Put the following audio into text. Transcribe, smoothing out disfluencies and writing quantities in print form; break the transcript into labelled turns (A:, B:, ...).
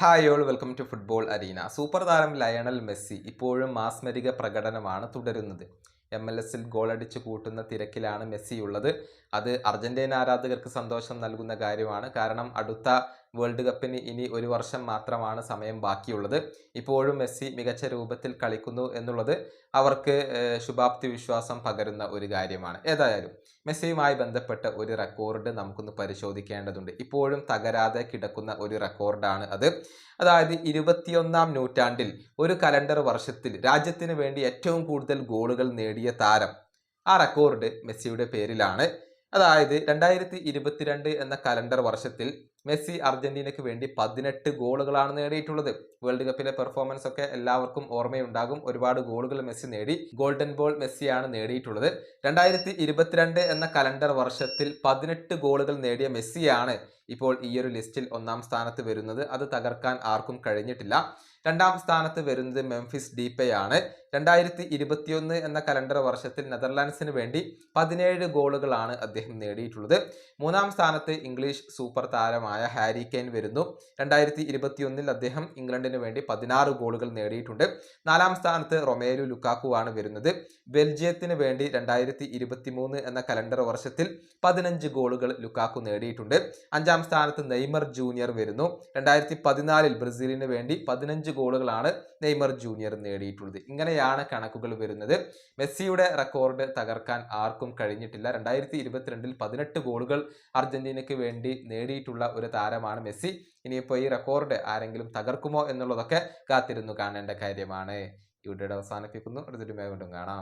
A: Hi all welcome to football arena. Super താരം Lionel Messi ഇപ്പോഴും മാസ്മരിക പ്രകടനമാണ് തുടരുന്നത്. MLS-ൽ ഗോളടിച്ചു കൂട്ടുന്ന തിരക്കിലാണ് മെസ്സി ഉള്ളത്. അത് അർജന്റീന ആരാധകർക്ക് സന്തോഷം നൽകുന്ന കാര്യമാണ്. കാരണം അടുത്ത വേൾഡ് കപ്പിന് ഇനി ഒരു വർഷം മാത്രമാണ് സമയം ബാക്കിയുള്ളത്. ഇപ്പോഴും മെസ്സി മികച്ച രൂപത്തിൽ കളിക്കുന്നു എന്നുള്ളത് അവർക്ക് ശുഭാപ്തി വിശ്വാസം പകരുന്ന ഒരു കാര്യമാണ്. ഏതായാലും മെസ്സിയുമായി ബന്ധപ്പെട്ട ഒരു റെക്കോർഡ് നമുക്കൊന്ന് പരിശോധിക്കേണ്ടതുണ്ട്. ഇപ്പോഴും തകരാതെ കിടക്കുന്ന ഒരു റെക്കോർഡാണ് അത്. അതായത് 21ാം നൂറ്റാണ്ടിൽ ഒരു കലണ്ടർ വർഷത്തിൽ രാജ്യത്തിന് വേണ്ടി ഏറ്റവും കൂടുതൽ ഗോളുകൾ നേടിയ താരം, ആ റെക്കോർഡ് മെസ്സിയുടെ പേരിലാണ്. അതായത് 2022 എന്ന കലണ്ടർ വർഷത്തിൽ മെസ്സി അർജന്റീനയ്ക്ക് വേണ്ടി 18 ഗോളുകളാണ് നേടിയിട്ടുള്ളത്. വേൾഡ് കപ്പിലെ പെർഫോമൻസ് ഒക്കെ എല്ലാവർക്കും ഓർമ്മയുണ്ടാകും. ഒരുപാട് ഗോളുകൾ മെസ്സി നേടി. ഗോൾഡൻ ബോൾ മെസ്സിയാണ് നേടിയിട്ടുള്ളത്. 2022 എന്ന കലണ്ടർ വർഷത്തിൽ 18 ഗോളുകൾ നേടിയ മെസ്സിയാണ് ഇപ്പോൾ ഈ ഒരു ലിസ്റ്റിൽ ഒന്നാം സ്ഥാനത്ത് വരുന്നത്. അത് തകർക്കാൻ ആർക്കും കഴിഞ്ഞിട്ടില്ല. രണ്ടാം സ്ഥാനത്ത് വരുന്നത് മെംഫിസ് ഡീപ്പയാണ്. 2021 എന്ന കലണ്ടർ വർഷത്തിൽ നെതർലാൻഡ്സിന് വേണ്ടി 17 ഗോളുകളാണ് അദ്ദേഹം നേടിയിട്ടുള്ളത്. മൂന്നാം സ്ഥാനത്ത് ഇംഗ്ലീഷ് സൂപ്പർ താരമായ ഹാരി കെയ്ൻ വരുന്നു. 2021 അദ്ദേഹം ഇംഗ്ലണ്ടിന് വേണ്ടി 16 ഗോളുകൾ നേടിയിട്ടുണ്ട്. നാലാം സ്ഥാനത്ത് റൊമേലു ലുക്കാക്കു ആണ് വരുന്നത്. ബെൽജിയത്തിന് വേണ്ടി 2023 എന്ന കലണ്ടർ വർഷത്തിൽ 15 ഗോളുകൾ ലുക്കാക്കു നേടിയിട്ടുണ്ട്. അഞ്ചാം സ്ഥാനത്ത് നെയ്മർ ജൂനിയർ വരുന്നു. 2014 ബ്രസീലിന് വേണ്ടി 15 ഗോളുകളാണ് നെയ്മർ ജൂനിയർ നേടിയിട്ടുള്ളത്. ഇങ്ങനെയാണ് കണക്കുകൾ വരുന്നത്. മെസ്സിയുടെ റെക്കോർഡ് തകർക്കാൻ ആർക്കും കഴിഞ്ഞിട്ടില്ല. 2022 18 ഗോളുകൾ അർജന്റീനയ്ക്ക് വേണ്ടി നേടിയിട്ടുള്ള ഒരു താരമാണ് മെസ്സി. ഇനിയിപ്പോൾ ഈ റെക്കോർഡ് ആരെങ്കിലും തകർക്കുമോ എന്നുള്ളതൊക്കെ കാത്തിരുന്നു കാണേണ്ട കാര്യമാണ്. ഈ വീഡിയോയുടെ അവസാനിപ്പിക്കുന്നു. അടുത്തൊരു വീണ്ടും കാണാം.